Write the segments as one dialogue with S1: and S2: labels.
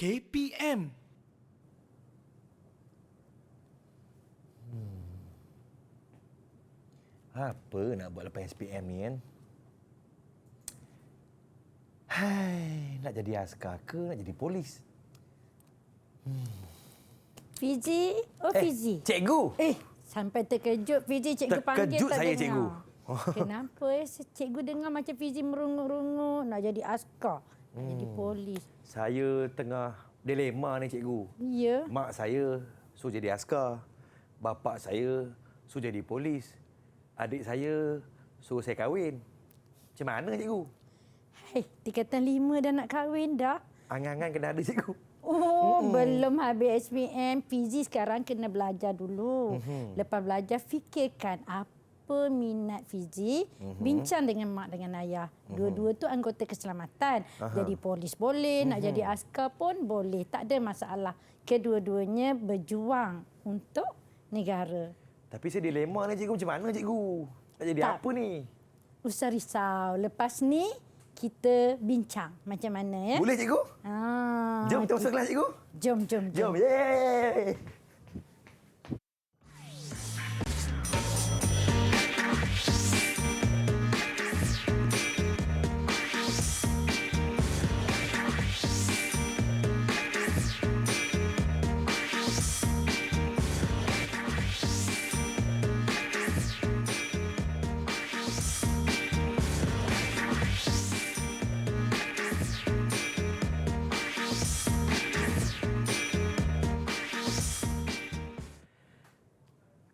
S1: KPM.
S2: Apa nak buat lepas SPM ni kan? Hai, nak jadi askar ke nak jadi polis?
S3: Fizi? Oh, Fizi.
S2: Cikgu.
S3: Sampai terkejut Fizi, cikgu panggil
S2: Terkejut
S3: tak
S2: saya,
S3: dengar.
S2: cikgu.
S3: Kenapa cikgu dengar macam Fizi merungut-rungut nak jadi askar, nak jadi polis.
S2: Saya tengah dilema ni, cikgu.
S3: Ya.
S2: Mak saya suruh jadi askar. Bapa saya suruh jadi polis. Adik saya suruh saya kahwin. Macam mana, cikgu?
S3: Hai, tingkatan 5 dah nak kahwin dah.
S2: Angan-angan kena ada, cikgu.
S3: Belum habis SPM. Fizi sekarang kena belajar dulu. Lepas belajar, fikirkan apa minat Fizi. Bincang dengan mak dengan ayah. Dua-dua tu anggota keselamatan. Jadi polis boleh, nak jadi askar pun boleh. Tak ada masalah. Kedua-duanya berjuang untuk negara.
S2: Tapi saya dilema ni, cikgu. Macam mana, cikgu? Nak jadi apa ni?
S3: Usah risau. Lepas ni, kita bincang macam mana ya.
S2: Boleh, cikgu? Jom kita masuk kelas, cikgu.
S3: Jom.
S2: Jom. Yeay!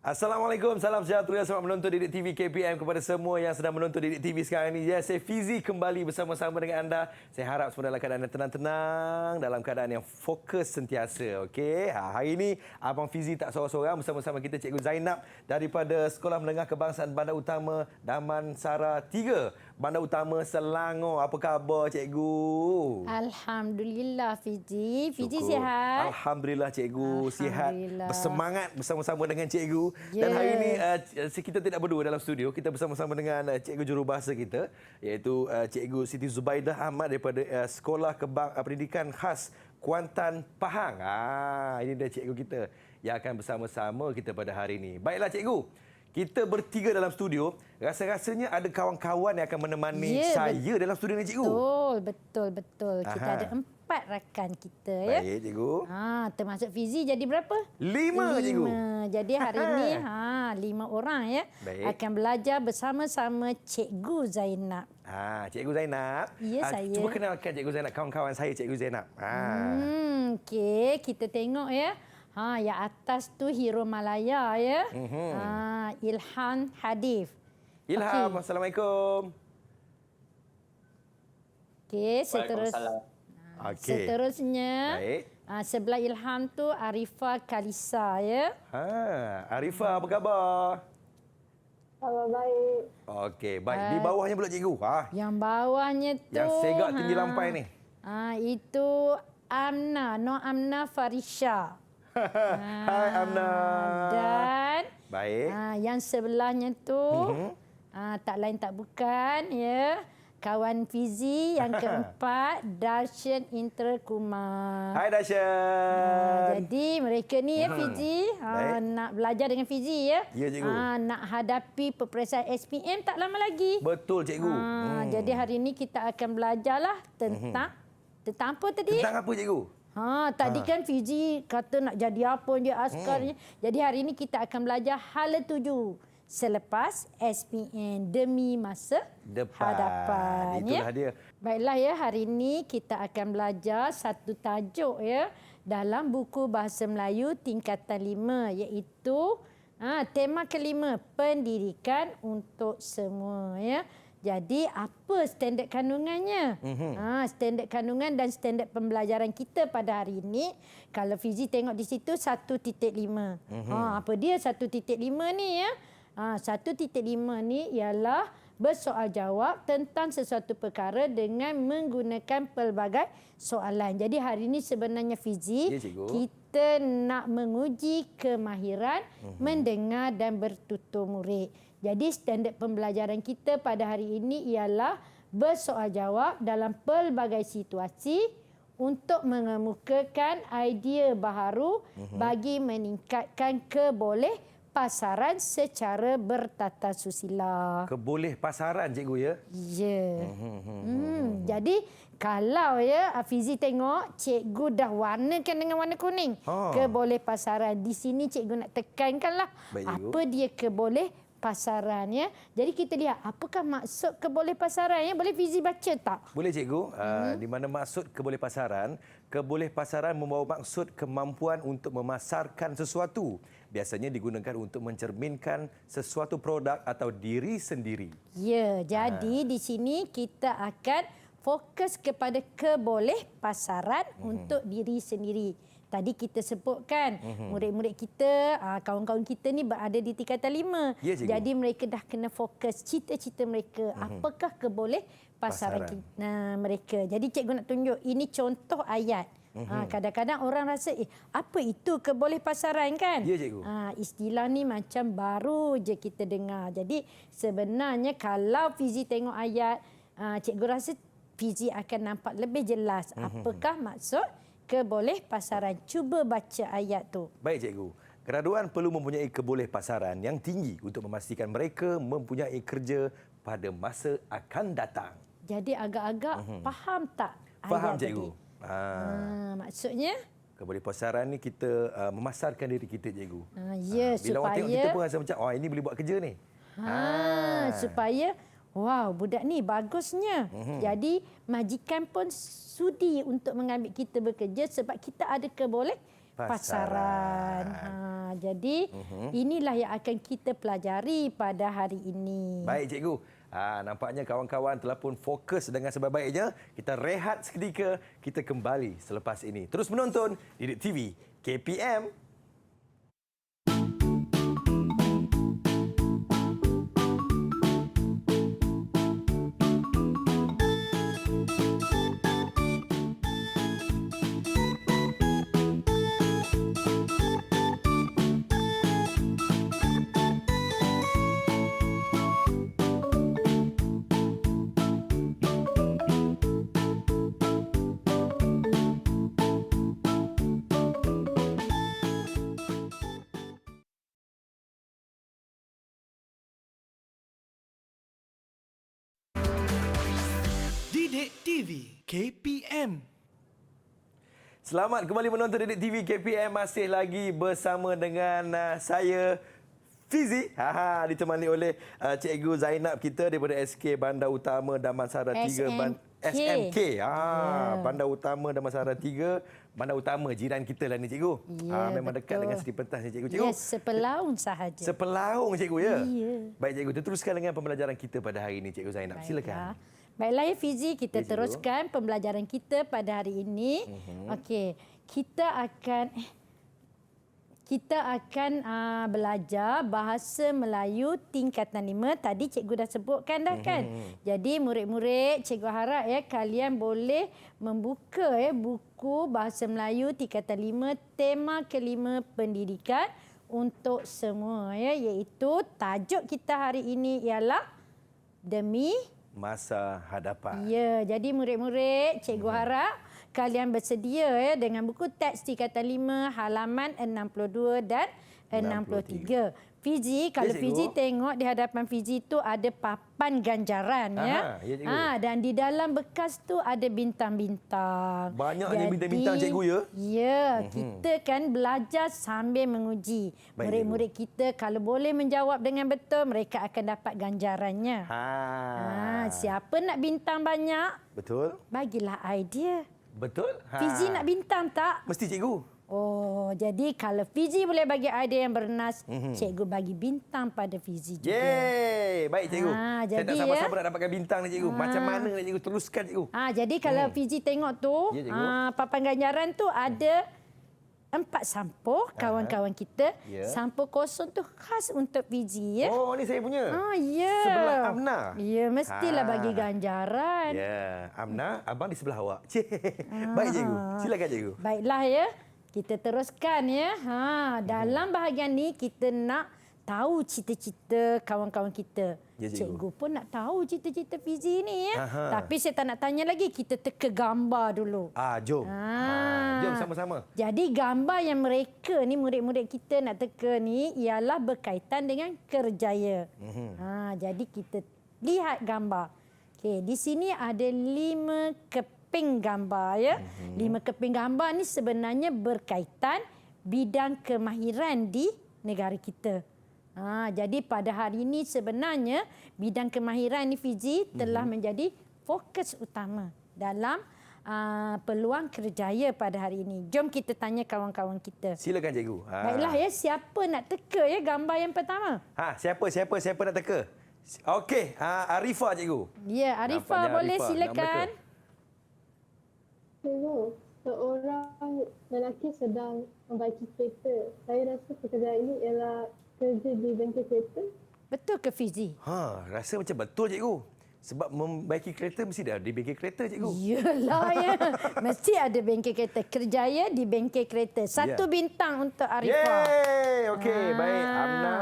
S2: Assalamualaikum, salam sejahtera, selamat menonton Didik TV KPM kepada semua yang sedang menonton Didik TV sekarang ini. Ya, saya Fizi kembali bersama-sama dengan anda. Saya harap semua dalam keadaan yang tenang-tenang, dalam keadaan yang fokus sentiasa. Okey, hari ini Abang Fizi tak seorang-seorang, bersama-sama kita Cikgu Zainab daripada Sekolah Menengah Kebangsaan Bandar Utama Damansara 3, Bandar Utama Selangor. Apa khabar, Cikgu?
S3: Alhamdulillah Fizi. Fizi
S2: Syukur.
S3: sihat?
S2: Alhamdulillah, Cikgu. Sihat, bersemangat bersama-sama dengan Cikgu. Dan hari ini kita tidak berdua dalam studio. Kita bersama-sama dengan Cikgu Jurubahasa kita, iaitu Cikgu Siti Zubaidah Ahmad daripada Sekolah Pendidikan Khas Kuantan, Pahang. Ini dia cikgu kita yang akan bersama-sama kita pada hari ini. Baiklah, Cikgu. Kita bertiga dalam studio. Rasa-rasanya ada kawan-kawan yang akan menemani saya dalam studio ni, Cikgu.
S3: Betul. Kita ada 4 rakan kita ya.
S2: Baik, Cikgu.
S3: Termasuk Fizi jadi berapa?
S2: 5, Cikgu.
S3: Jadi hari ini 5 orang ya.
S2: Baik.
S3: Akan belajar bersama-sama Cikgu Zainab.
S2: Cikgu Zainab.
S3: Ya, saya.
S2: Cuba kenalkan Cikgu Zainab, kawan-kawan saya Cikgu Zainab.
S3: Okey, kita tengok ya. Yang atas tu Hero Malaya ya. Ilhan Hadif.
S2: Ilham, Assalamualaikum.
S3: Okey, seterusnya.
S2: Baik.
S3: Sebelah Ilham tu Arifah Kalisa ya.
S2: Arifah, apa khabar?
S4: Khabar baik.
S2: Okey, baik. Di bawahnya pula, Cikgu.
S3: Yang bawahnya tu
S2: Yang segak tinggi lampai ni.
S3: Itu Amna, Amna Farisha.
S2: Hai, Amna.
S3: Dan
S2: Baik.
S3: yang sebelahnya tu tak lain tak bukan ya. Kawan Fizi yang keempat, Darshan Intrakumar.
S2: Hai, Darshan.
S3: Jadi mereka ni ya Fizi nak belajar dengan Fizi ya.
S2: Ya, Cikgu.
S3: Nak hadapi peperiksaan SPM tak lama lagi.
S2: Betul, Cikgu.
S3: Jadi hari ini kita akan belajarlah tentang apa tadi?
S2: Tentang apa, Cikgu?
S3: Tadi kan Fizi kata nak jadi apa dia askar. Jadi hari ini kita akan belajar hala 7 selepas SPM demi masa hadapan.
S2: Itulah dia.
S3: Baiklah ya, hari ini kita akan belajar satu tajuk ya dalam buku Bahasa Melayu tingkatan 5, iaitu tema kelima, pendidikan untuk semua ya. Jadi apa standard kandungannya? Standard kandungan dan standard pembelajaran kita pada hari ini. Kalau Fizi tengok di situ 1.5. Apa dia 1.5 ni ya? 1.5 ni ialah bersoal jawab tentang sesuatu perkara dengan menggunakan pelbagai soalan. Jadi hari ini sebenarnya Fizi, kita nak menguji kemahiran mendengar dan bertutur murid. Jadi standard pembelajaran kita pada hari ini ialah bersoal jawab dalam pelbagai situasi untuk mengemukakan idea baharu bagi meningkatkan kebolehpasaran secara bertata susila.
S2: Keboleh pasaran cikgu ya.
S3: Ya. Jadi kalau ya Fizi tengok cikgu dah warnakan dengan warna kuning. Kebolehpasaran. Di sini cikgu nak tekankanlah
S2: Baik, cikgu.
S3: apa dia kebolehpasaran ya. Jadi kita lihat apakah maksud kebolehpasaran ya. Boleh Fizi baca tak?
S2: Boleh cikgu. Di mana maksud kebolehpasaran? Kebolehpasaran membawa maksud kemampuan untuk memasarkan sesuatu. Biasanya digunakan untuk mencerminkan sesuatu produk atau diri sendiri.
S3: Ya, jadi di sini kita akan fokus kepada kebolehpasaran untuk diri sendiri. Tadi kita sebutkan murid-murid kita, kawan-kawan kita ni berada di tingkatan 5.
S2: Ya, cikgu.
S3: Jadi mereka dah kena fokus cita-cita mereka. Apakah kebolehpasaran mereka. Jadi cikgu nak tunjuk ini contoh ayat. Kadang-kadang orang rasa apa itu kebolehpasaran kan?
S2: Ya, cikgu.
S3: Istilah ni macam baru je kita dengar. Jadi sebenarnya kalau Fizi tengok ayat, cikgu rasa Fizi akan nampak lebih jelas apakah maksud kebolehpasaran. Cuba baca ayat tu.
S2: Baik cikgu. Graduan perlu mempunyai kebolehpasaran yang tinggi untuk memastikan mereka mempunyai kerja pada masa akan datang.
S3: Jadi agak-agak faham tak
S2: Faham
S3: ayat
S2: cikgu?
S3: tadi? Maksudnya?
S2: Kebolehpasaran ni kita memasarkan diri kita cikgu.
S3: Ya,
S2: Bila orang tengok kita pun rasa macam ini boleh buat kerja ni.
S3: Supaya wow, budak ni bagusnya. Jadi majikan pun sudi untuk mengambil kita bekerja sebab kita ada kebolehpasaran. Jadi inilah yang akan kita pelajari pada hari ini.
S2: Baik cikgu. Nampaknya kawan-kawan telah pun fokus dengan sebaik-baiknya. Kita rehat seketika, kita kembali selepas ini. Terus menonton Didik TV KPM.
S1: Didik TV KPM.
S2: Selamat kembali menonton Didik TV KPM. Masih lagi bersama dengan saya, Fizi. Ditemani oleh Cikgu Zainab kita daripada SK Bandar Utama Damansara 3. SMK. Bandar Utama Damansara 3. Bandar Utama jiran kita lah ni cikgu. Memang dekat dengan Seri Pentas ni cikgu.
S3: Ya, sepelaung sahaja.
S2: Sepelaung cikgu ya.
S3: Ya.
S2: Baik cikgu, kita teruskan dengan pembelajaran kita pada hari ini cikgu Zainab. Silakan.
S3: Baiklah ya Fizi, kita
S2: Ya, cikgu.
S3: teruskan pembelajaran kita pada hari ini. Okey, kita akan belajar bahasa Melayu tingkatan 5. Tadi cikgu dah sebutkan dah kan. Jadi murid-murid, cikgu harap ya kalian boleh membuka buku bahasa Melayu tingkatan 5 tema kelima pendidikan untuk semua ya, iaitu tajuk kita hari ini ialah Demi
S2: Masa hadapan.
S3: Ya, jadi murid-murid, cikgu harap kalian bersedia ya dengan buku teks tingkatan 5 halaman 62 dan 63. Fizi, kalau
S2: cikgu.
S3: Fizi tengok di hadapan Fizi tu ada papan ganjaran ya.
S2: Ya, cikgu.
S3: Dan di dalam bekas tu ada bintang-bintang.
S2: Banyaknya bintang-bintang, cikgu, ya?
S3: Ya, kita kan belajar sambil menguji.
S2: Baik,
S3: Murid-murid kita kalau boleh menjawab dengan betul, mereka akan dapat ganjarannya. Siapa nak bintang banyak?
S2: Betul?
S3: Bagilah idea.
S2: Betul?
S3: Fizi nak bintang tak?
S2: Mesti cikgu.
S3: Oh, jadi kalau Fizi boleh bagi idea yang bernas, cikgu bagi bintang pada Fizi juga.
S2: Yeay! Baik cikgu. Saya
S3: jadi
S2: nak sama-sama nak dapatkan bintang ni cikgu. Macam mana nak cikgu? Teruskan cikgu.
S3: Jadi kalau Fizi tengok tu,
S2: Ya, cikgu.
S3: papan ganjaran tu ada 4 sampul kawan-kawan kita.
S2: Ya.
S3: Sampul kosong tu khas untuk Fizi ya.
S2: Oh, ni saya punya.
S3: Ya.
S2: Sebelah Amna.
S3: Ya, mestilah bagi ganjaran.
S2: Ya, Amna, abang di sebelah awak. Baik cikgu. Silakan cikgu.
S3: Baiklah ya. Kita teruskan ya. Dalam bahagian ni kita nak tahu cita-cita kawan-kawan kita.
S2: Ya, cikgu.
S3: Cikgu pun nak tahu cita-cita Fizi ni ya.
S2: Aha.
S3: Tapi saya tak nak tanya lagi, kita teka gambar dulu.
S2: Jom. Jom sama-sama.
S3: Jadi gambar yang mereka ni, murid-murid kita nak teka ni ialah berkaitan dengan kerjaya. Jadi kita lihat gambar. Okey, di sini ada 5 keping gambar ya. 5 keping gambar ni sebenarnya berkaitan bidang kemahiran di negara kita. Jadi pada hari ini sebenarnya bidang kemahiran ni Fizi telah menjadi fokus utama dalam peluang kerjaya pada hari ini. Jom kita tanya kawan-kawan kita.
S2: Silakan cikgu.
S3: Baiklah ya, siapa nak teka ya gambar yang pertama?
S2: Siapa nak teka? Okey, Arifah cikgu.
S3: Ya, Arifah
S2: Nampaknya
S3: boleh
S2: Arifah nak
S3: silakan.
S4: Cikgu, seorang lelaki sedang membaiki kereta. Saya rasa pekerjaan ini ialah kerja di bengkel kereta.
S3: Betul ke Fizi?
S2: Rasa macam betul cikgu. Sebab membaiki kereta mesti dah di bengkel kereta cikgu.
S3: Yalah ya. Mesti ada bengkel kereta. Kerjaya di bengkel kereta. 1 bintang untuk Arifah.
S2: Yeay! Okey, baik. Amna,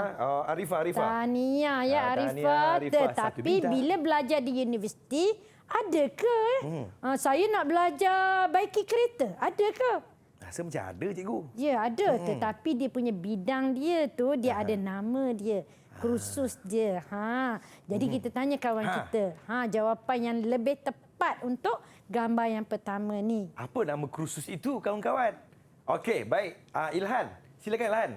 S2: Arifah.
S3: Tahniah ya
S2: Tahniah,
S3: Arifah.
S2: Arifah. 1
S3: Tetapi
S2: bintang.
S3: bila belajar di universiti, ada ke? Saya nak belajar baiki kereta. Ada ke?
S2: Rasa macam ada cikgu.
S3: Ya, ada. Tetapi dia punya bidang dia tu, dia ada nama dia. Kursus dia. Jadi kita tanya kawan kita. Jawapan yang lebih tepat untuk gambar yang pertama ni.
S2: Apa nama kursus itu kawan-kawan? Okey, baik. Ilhan. Silakan Ilhan.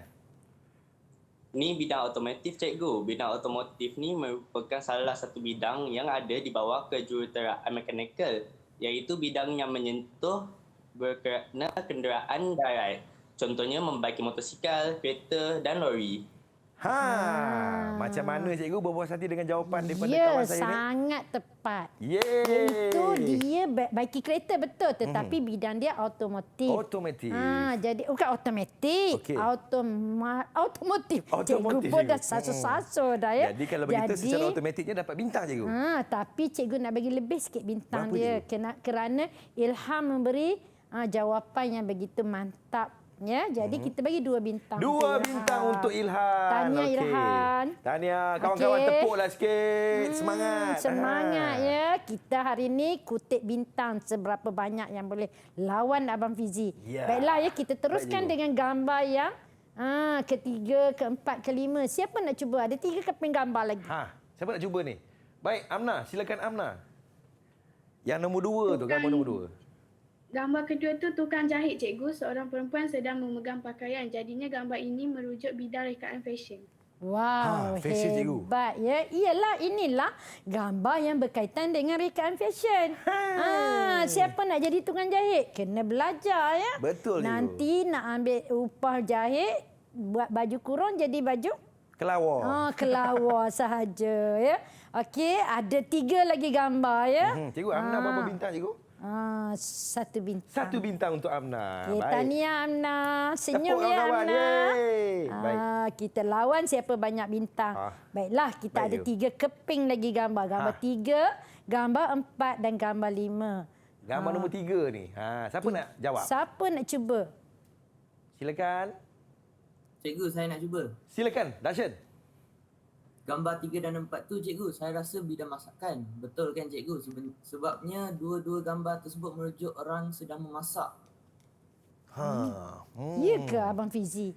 S5: Ni bidang otomotif cikgu. Bidang otomotif ni merupakan salah satu bidang yang ada di bawah kejuruteraan mekanikal, iaitu bidang yang menyentuh berkenaan kenderaan darat. Contohnya membaiki motosikal, kereta dan lori.
S2: Macam mana cikgu berpuas hati dengan jawapan daripada
S3: Ya,
S2: kawan saya ni?
S3: sangat tepat.
S2: Yeay.
S3: Itu dia baiki kereta betul, tetapi bidang dia automotif.
S2: Automotif.
S3: Jadi bukan automatik,
S2: Okey.
S3: automotif. Cikgu
S2: Automotif,
S3: pun
S2: cikgu.
S3: dah sasu-sasu dah ya.
S2: Jadi kalau begitu secara automatiknya dapat bintang cikgu.
S3: Tapi cikgu nak bagi lebih sikit bintang
S2: Berapa,
S3: dia kerana Ilham memberi jawapan yang begitu mantap. Ya, jadi kita bagi 2 bintang.
S2: 2 bintang untuk Ilhan.
S3: Tahniah
S2: Okey.
S3: Ilhan.
S2: Tahniah. Kawan-kawan
S3: Okey.
S2: tepuklah sikit. Semangat.
S3: Semangat ya. Kita hari ini kutip bintang seberapa banyak yang boleh lawan Abang Fizi.
S2: Ya.
S3: Baiklah ya, kita teruskan
S2: Baik,
S3: dengan gambar yang ketiga, keempat, kelima. Siapa nak cuba? Ada 3 keping gambar lagi.
S2: Siapa nak cuba ni? Baik, Amna. Silakan Amna. Yang nombor 2 tu, gambar nombor 2.
S6: Gambar kedua tu tukang jahit cikgu, seorang perempuan sedang memegang pakaian. Jadinya gambar ini merujuk bidang rekaan fashion.
S3: Wow,
S2: fashion, cikgu.
S3: hebat ya. Iyalah, inilah gambar yang berkaitan dengan rekaan fashion. Siapa nak jadi tukang jahit? Kena belajar ya.
S2: Betul, cikgu.
S3: Nanti nak ambil upah jahit, buat baju kurung jadi baju
S2: Kelawar.
S3: kelawar sahaja ya. Okey, ada 3 lagi gambar ya.
S2: Cikgu, Amna berapa bintang cikgu?
S3: 1 bintang.
S2: 1 bintang untuk Amna.
S3: Okay, tahniah Amna. Senyum
S2: Tepuk
S3: ya
S2: kawan-kawan.
S3: Amna.
S2: Yeay. Baik.
S3: Kita lawan siapa banyak bintang. Baiklah, kita
S2: Baik,
S3: ada
S2: cikgu.
S3: 3 keping lagi gambar. Gambar 3, gambar 4 dan gambar 5.
S2: Gambar nombor 3 ni. Siapa nak jawab?
S3: Siapa nak cuba?
S2: Silakan.
S7: Cikgu, saya nak cuba.
S2: Silakan, Darshan.
S7: Gambar 3 dan 4 tu cikgu, saya rasa bidang masakan. Betul kan cikgu? Sebabnya dua-dua gambar tersebut merujuk orang sedang memasak.
S3: Ya ke Abang Fizi?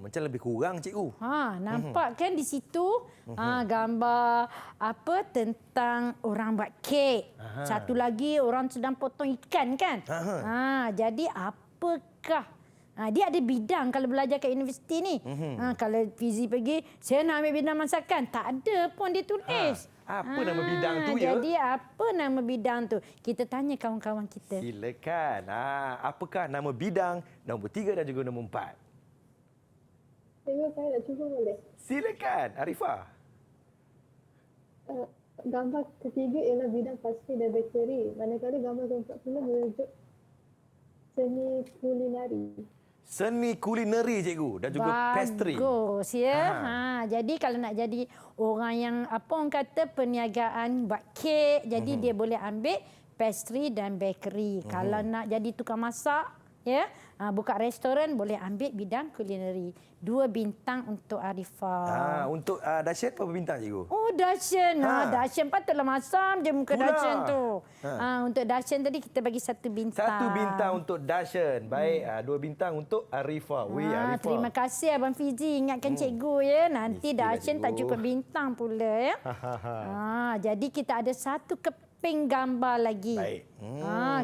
S2: Macam lebih kurang cikgu.
S3: Nampak kan di situ gambar apa tentang orang buat kek. Satu lagi orang sedang potong ikan kan. Jadi apakah dia ada bidang kalau belajar kat universiti ni. Kalau Fizi pergi, saya nak ambil bidang masakan. Tak ada pun dia tulis.
S2: Apa nama bidang tu ya?
S3: Jadi apa nama bidang tu? Kita tanya kawan-kawan kita.
S2: Silakan. Apakah nama bidang nombor 3 dan juga nombor 4?
S4: Cikgu, saya nak cuba boleh?
S2: Silakan, Arifah.
S4: Gambar ketiga ialah bidang pastry dan bakery. Manakala gambar keempat pula merujuk seni kulinari.
S2: Seni kulineri cikgu dan juga pastry.
S3: Bagus ya. Jadi kalau nak jadi orang yang apa orang kata perniagaan buat kek, jadi dia boleh ambil pastry dan bakery. Kalau nak jadi tukang masak, ya. Buka restoran boleh ambil bidang kulineri. 2 bintang untuk Arifah.
S2: Untuk Dashen berapa bintang cikgu?
S3: Oh, Dashen. Dashen patutlah masam je muka
S2: Pula.
S3: Dashen tu. Untuk Dashen tadi kita bagi 1 bintang.
S2: 1 bintang untuk Dashen. Baik, 2 bintang untuk Arifah. Arifah.
S3: Terima kasih Abang Fizi ingatkan cikgu ya. Nanti
S2: Mestilah,
S3: Dashen tak
S2: cikgu.
S3: cukup bintang pula ya. Jadi kita ada 1 keping gambar lagi.
S2: Baik.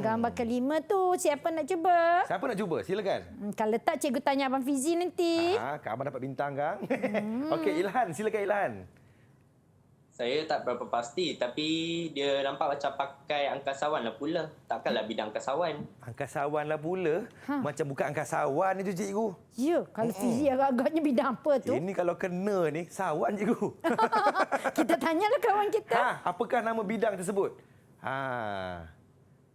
S3: Gambar kelima tu siapa nak cuba?
S2: Siapa nak cuba? Silakan.
S3: Kalau tak cikgu tanya Abang Fizi nanti.
S2: Kang Abang dapat bintang, Kang. Okey, Ilhan. Silakan Ilhan.
S5: Saya tak berapa pasti tapi dia nampak macam pakai angkasawan lah pula. Takkanlah bidang angkasawan.
S2: Angkasawan lah pula. Macam bukan angkasawan itu, cikgu.
S3: Ya, kalau Fizi agak-agaknya bidang apa tu?
S2: Ini kalau kena ni, sawan, cikgu.
S3: Kita tanyalah kawan kita.
S2: Apakah nama bidang tersebut?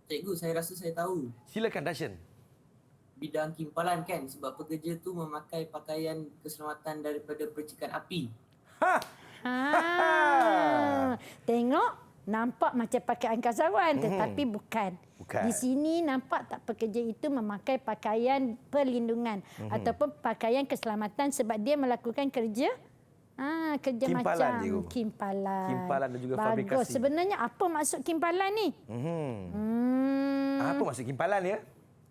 S7: Cikgu, saya rasa saya tahu.
S2: Silakan, Dashen.
S7: Bidang kimpalan kan sebab pekerja tu memakai pakaian keselamatan daripada percikan api.
S3: Tengok, nampak macam pakai angkasawan tetapi bukan.
S2: Bukan.
S3: Di sini nampak tak pekerja itu memakai pakaian perlindungan ataupun pakaian keselamatan sebab dia melakukan kerja kerja
S2: Kimpalan,
S3: macam
S2: cikgu.
S3: kimpalan.
S2: Kimpalan dan juga
S3: Bagus.
S2: fabrikasi.
S3: Sebenarnya apa maksud kimpalan ni?
S2: Apa maksud kimpalan ya?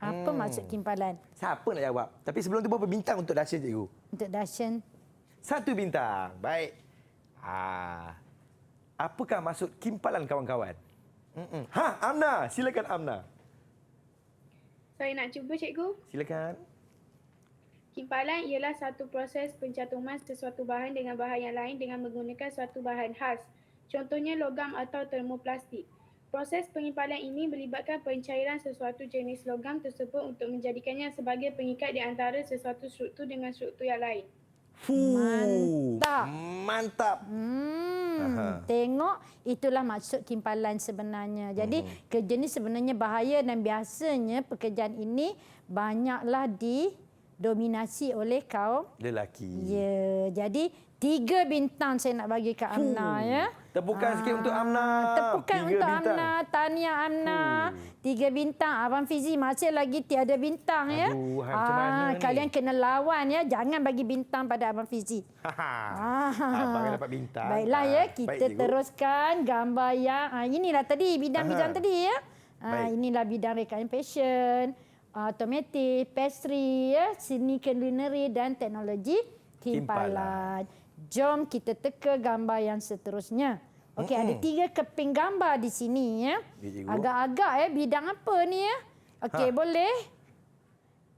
S3: Apa maksud kimpalan?
S2: Siapa nak jawab? Tapi sebelum tu berapa bintang untuk Dashen, cikgu?
S3: Untuk Dashen.
S2: 1 bintang. Baik. Apakah maksud kimpalan, kawan-kawan? Amna. Silakan, Amna.
S6: Saya nak cuba cikgu.
S2: Silakan.
S6: Kimpalan ialah satu proses pencantuman sesuatu bahan dengan bahan yang lain dengan menggunakan suatu bahan khas. Contohnya logam atau termoplastik. Proses pengimpalan ini melibatkan pencairan sesuatu jenis logam tersebut untuk menjadikannya sebagai pengikat di antara sesuatu struktur dengan struktur yang lain.
S3: Mantap.
S2: Mantap.
S3: Tengok, itulah maksud kimpalan sebenarnya. Jadi kerja ni sebenarnya bahaya dan biasanya pekerjaan ini banyaklah didominasi oleh kaum
S2: Lelaki.
S3: ya. Jadi 3 bintang saya nak bagi ke Amna ya.
S2: Tepukan sikit untuk Amna.
S3: Tepukan
S2: 3
S3: untuk
S2: bintang.
S3: Amna. Tahniah Amna. 3 bintang. Abang Fizi masih lagi tiada bintang ya.
S2: Aduh, macam mana ni?
S3: Kalian kena lawan ya. Jangan bagi bintang pada Abang Fizi.
S2: Abang dapat bintang.
S3: Baiklah ya,
S2: Baik,
S3: kita
S2: cikgu.
S3: teruskan gambar yang inilah tadi bidang-bidang tadi ya.
S2: Baik.
S3: Inilah bidang rekaan fashion, automotif, pastry ya, seni culinary dan teknologi kimpalan. Jom kita teka gambar yang seterusnya. Okey, ada 3 keping gambar di sini ya.
S2: Ya, cikgu.
S3: Agak-agak bidang apa ni ya? Okey, boleh.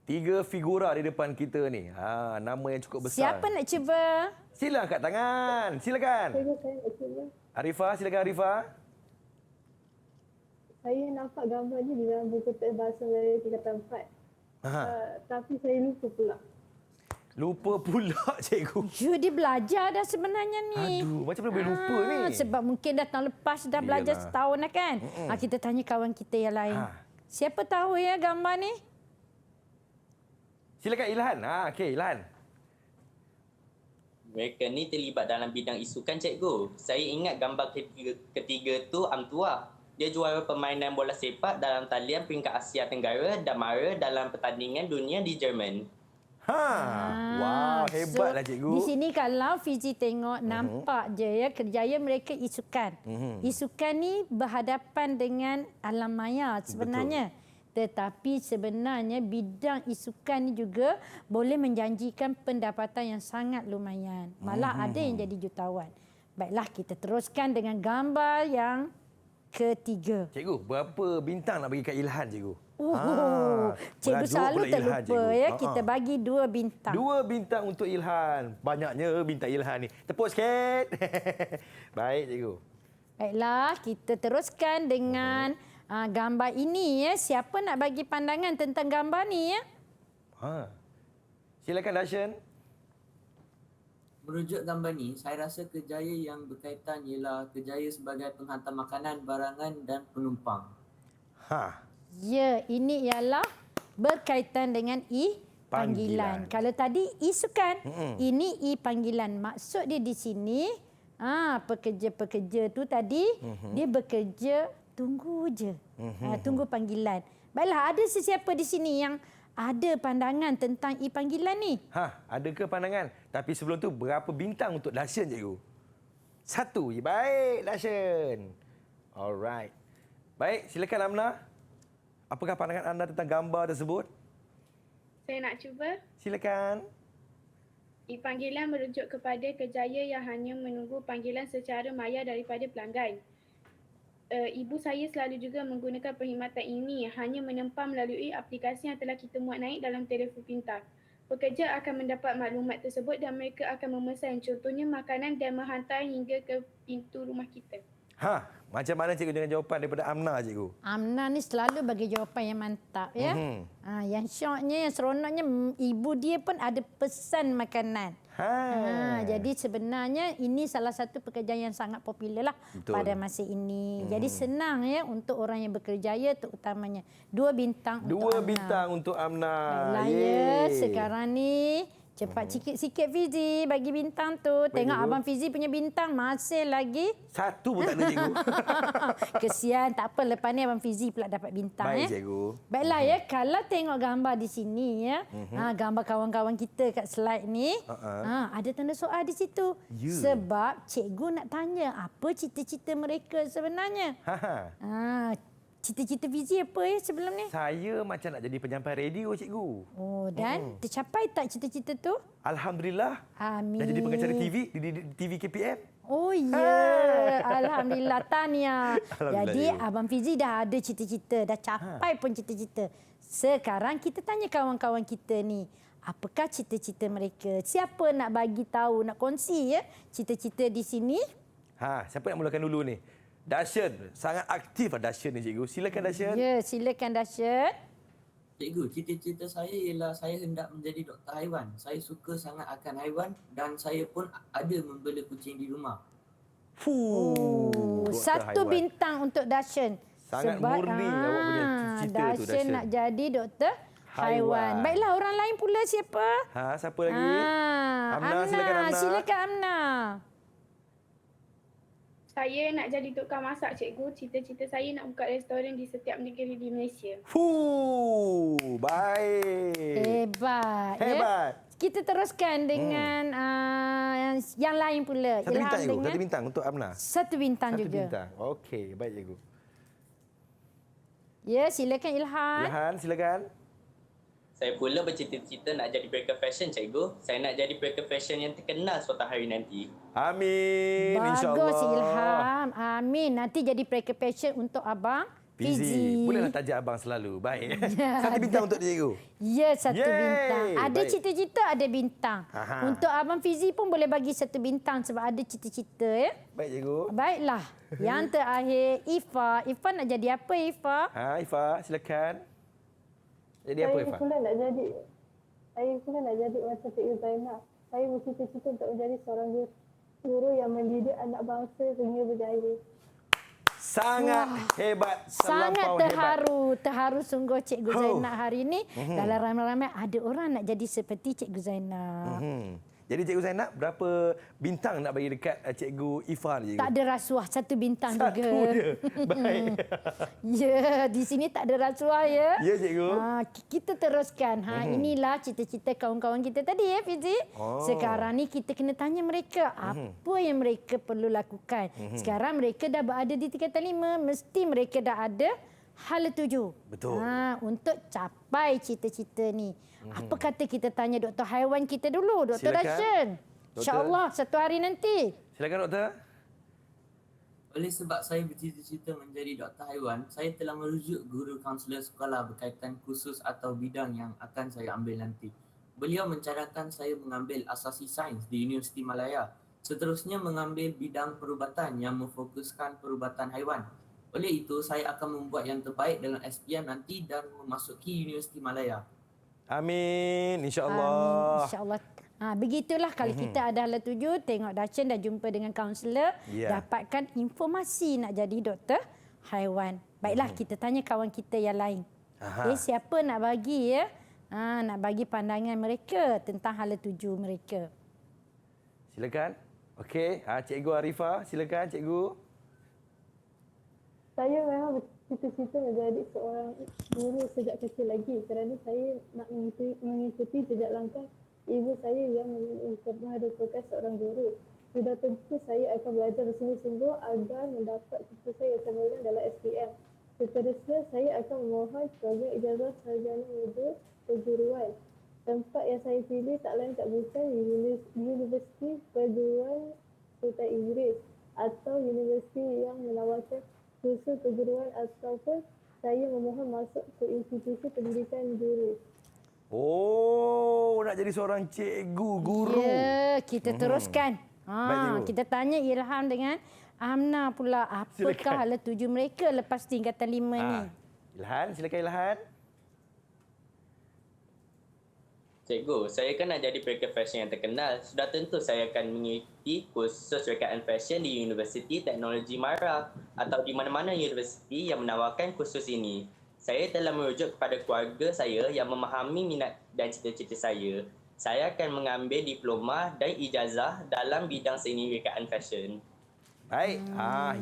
S2: 3 figura di depan kita ni. Nama yang cukup besar.
S3: Siapa nak cuba?
S2: Sila angkat tangan. Silakan.
S4: Saya nak cuba.
S2: Arifah, silakan Arifah.
S4: Saya nampak gambar ni di dalam buku teks bahasa Melayu tingkatan 4. Tapi saya lupa pula.
S2: Lupa pula, cikgu.
S3: You dia belajar dah sebenarnya ni.
S2: Aduh, macam mana boleh lupa ni?
S3: Sebab mungkin dah tahun lepas dah belajar
S2: Iyalah.
S3: setahun dah kan. Kita tanya kawan kita yang lain. Siapa tahu ya gambar ni?
S2: Silakan Ilhan. Okey, Ilhan.
S5: Mereka ni terlibat dalam bidang isukan cikgu. Saya ingat gambar ketiga tu Amtua. Dia juara permainan bola sepak dalam talian peringkat Asia Tenggara dan mara dalam pertandingan dunia di Jerman.
S2: Wow, hebatlah cikgu.
S3: Di sini kalau Fizi tengok nampak je ya kerjaya mereka isukan. Isukan ni berhadapan dengan alam maya sebenarnya. Tetapi sebenarnya bidang isukan ni juga boleh menjanjikan pendapatan yang sangat lumayan. Malah ada yang jadi jutawan. Baiklah, kita teruskan dengan gambar yang ketiga.
S2: Cikgu, berapa bintang nak bagi kat Ilhan, cikgu?
S3: Cikgu
S2: merajuk
S3: selalu
S2: pula Ilhan,
S3: terlupa
S2: cikgu.
S3: ya. Kita bagi 2 bintang.
S2: 2 bintang untuk Ilhan. Banyaknya bintang Ilhan ni. Tepuk sikit. Baik, cikgu.
S3: Baiklah, kita teruskan dengan gambar ini ya. Siapa nak bagi pandangan tentang gambar ni ya?
S2: Silakan Dashen.
S7: Merujuk gambar ni, saya rasa kerjaya yang berkaitan ialah kerjaya sebagai penghantar makanan, barangan dan penumpang.
S3: Ya, ini ialah berkaitan dengan panggilan. Kalau tadi isukan, ini panggilan. Maksud dia di sini, pekerja-pekerja tu tadi dia bekerja tunggu je. Tunggu panggilan. Baiklah, ada sesiapa di sini yang ada pandangan tentang panggilan ni?
S2: Ada ke pandangan? Tapi sebelum tu, berapa bintang untuk Dashen, cikgu? 1. Baik, Dashen. Alright. Baik, silakan Amna. Apakah pandangan anda tentang gambar tersebut?
S6: Saya nak cuba.
S2: Silakan.
S6: Panggilan merujuk kepada kejaya yang hanya menunggu panggilan secara maya daripada pelanggan. Ibu saya selalu juga menggunakan perkhidmatan ini hanya menempah melalui aplikasi yang telah kita muat naik dalam telefon pintar. Pekerja akan mendapat maklumat tersebut dan mereka akan memesan contohnya makanan dan menghantar hingga ke pintu rumah kita.
S2: Macam mana cikgu dengan jawapan daripada Amna, cikgu?
S3: Amna ni selalu bagi jawapan yang mantap ya. Yang syoknya, yang seronoknya ibu dia pun ada pesan makanan. Jadi sebenarnya ini salah satu pekerjaan yang sangat popular lah. Betul. Pada masa ini. Jadi senang ya untuk orang yang berkerjaya terutamanya. 2 bintang untuk Amna.
S2: 2 bintang untuk Amna.
S3: Baiklah ya, sekarang ni cepat sikit Fizi bagi bintang tu. Tengok
S2: cikgu.
S3: Abang Fizi punya bintang masih lagi.
S2: 1 pun tak ada, cikgu.
S3: Kesian, tak apa. Lepas ni Abang Fizi pula dapat bintang.
S2: Baik, cikgu.
S3: Baiklah ya, kalau tengok gambar di sini ya, gambar kawan-kawan kita kat slide ni, ada tanda soal di situ. Sebab cikgu nak tanya apa cita-cita mereka sebenarnya. Cita-cita Fizi apa ya sebelum ni?
S2: Saya macam nak jadi penyampai radio, cikgu.
S3: Oh, dan tercapai tak cita-cita tu?
S2: Alhamdulillah.
S3: Amin.
S2: Dah jadi pengacara TV di TV KPM.
S3: Oh ya, Alhamdulillah, tahniah. Jadi
S2: cikgu.
S3: Abang Fizi dah ada cita-cita, dah capai pun cita-cita. Sekarang kita tanya kawan-kawan kita ni, apakah cita-cita mereka? Siapa nak bagi tahu, nak kongsi ya cita-cita di sini?
S2: Siapa nak mulakan dulu ni? Dashen, sangat aktif Dashen ni, cikgu. Silakan Dashen.
S3: Ya, silakan Dashen.
S7: Cikgu, cita-cita saya ialah saya hendak menjadi doktor haiwan. Saya suka sangat akan haiwan dan saya pun ada membela kucing di rumah.
S3: Satu bintang untuk Dashen.
S2: Sangat murni awak punya cita-cita tu,
S3: Dashen nak jadi doktor haiwan. Baiklah, orang lain pula siapa?
S2: Siapa lagi? Amna, silakan Amna.
S3: Silakan Amna.
S6: Saya nak jadi tukang masak, cikgu. Cita-cita saya nak buka restoran di setiap negeri di Malaysia.
S2: Baik.
S3: Hebat. Ya? Kita teruskan dengan yang lain pula.
S2: Satu bintang, cikgu. Satu bintang untuk Amna.
S3: Satu bintang juga.
S2: Satu bintang. Okey, baik, cikgu.
S3: Ya, silakan Ilhan.
S2: Ilhan, silakan.
S5: Saya pula bercita-cita nak jadi breaker fashion, cikgu. Saya nak jadi breaker fashion yang terkenal suatu hari nanti.
S2: Amin, insyaAllah.
S3: Bagus Ilham. Amin. Nanti jadi breaker fashion untuk Abang Fizi.
S2: Bolehlah taja abang selalu. Baik. Satu bintang untuk cikgu.
S3: Ya, satu bintang. Ada cita-cita, ada bintang. Untuk Abang Fizi pun boleh bagi satu bintang sebab ada cita-cita ya.
S2: Baik, cikgu.
S3: Baiklah. Yang terakhir, Ifa. Ifa nak jadi apa, Ifa?
S2: Ifa, silakan. Jadi apa, Ifa?
S4: Saya pula nak jadi macam Cikgu Zainab. Saya bercita-cita untuk menjadi seorang guru yang mendidik anak bangsa sehingga berjaya.
S2: Sangat hebat.
S3: Sangat terharu.
S2: Hebat.
S3: Terharu sungguh Cikgu Zainab hari ini. Dalam ramai-ramai ada orang nak jadi seperti Cikgu Zainab.
S2: Jadi Cikgu Zainab, berapa bintang nak bagi dekat Cikgu Ifa ni, cikgu?
S3: Tak ada rasuah, satu bintang
S2: satu
S3: juga.
S2: je. Baik.
S3: Ya, di sini tak ada rasuah ya.
S2: Ya, cikgu.
S3: Kita teruskan. Inilah cita-cita kawan-kawan kita tadi ya, Fizi. Sekarang ni kita kena tanya mereka apa yang mereka perlu lakukan. Sekarang mereka dah berada di tingkatan 5, mesti mereka dah ada hala 7.
S2: Betul.
S3: Untuk capai cita-cita ni. Apa kata kita tanya doktor haiwan kita dulu, Dr. Dashen. InsyaAllah satu hari nanti.
S2: Silakan, doktor.
S7: Oleh sebab saya bercita-cita menjadi doktor haiwan, saya telah merujuk guru kaunselor sekolah berkaitan khusus atau bidang yang akan saya ambil nanti. Beliau mencaratkan saya mengambil asasi sains di Universiti Malaya. Seterusnya mengambil bidang perubatan yang memfokuskan perubatan haiwan. Oleh itu, saya akan membuat yang terbaik dalam SPM nanti dan memasuki Universiti Malaya.
S2: Amin, insyaAllah.
S3: Amin, insyaAllah. Begitulah kalau kita ada hala 7, tengok Dashen dah jumpa dengan kaunselor, dapatkan informasi nak jadi doktor haiwan. Baiklah, kita tanya kawan kita yang lain. Siapa nak bagi ya? Nak bagi pandangan mereka tentang hala 7 mereka.
S2: Silakan. Okey, Cikgu Arifah, silakan Cikgu.
S4: Saya memang bercita-cita menjadi seorang guru sejak kecil lagi kerana saya nak mengikuti jejak langkah ibu saya yang pernah merupakan seorang guru. Sudah tentu saya akan belajar bersungguh-sungguh agar mendapat cita saya yang sempurna dalam SPM. Seterusnya, saya akan memohon program ijazah sarjana muda keguruan. Tempat yang saya pilih tak lain tak bukan Universiti Perguruan Sultan Inggeris atau universiti yang menawarkan kursus keguruan ataupun saya memohon masuk ke institusi pendidikan guru.
S2: Oh, nak jadi seorang cikgu, guru.
S3: Ya, kita teruskan.
S2: Baik, cikgu.
S3: Kita tanya Ilham dengan Amna pula. Apakah
S2: Silakan.
S3: hala tuju mereka lepas tingkatan 5 ni?
S2: Ilhan, silakan Ilhan.
S5: Cikgu, saya kan nak jadi pelakon fashion yang terkenal. Sudah tentu saya akan mengikuti kursus rekaan fashion di Universiti Teknologi Mara atau di mana-mana universiti yang menawarkan kursus ini. Saya telah merujuk kepada keluarga saya yang memahami minat dan cita-cita saya. Saya akan mengambil diploma dan ijazah dalam bidang seni rekaan fashion.
S2: Baik,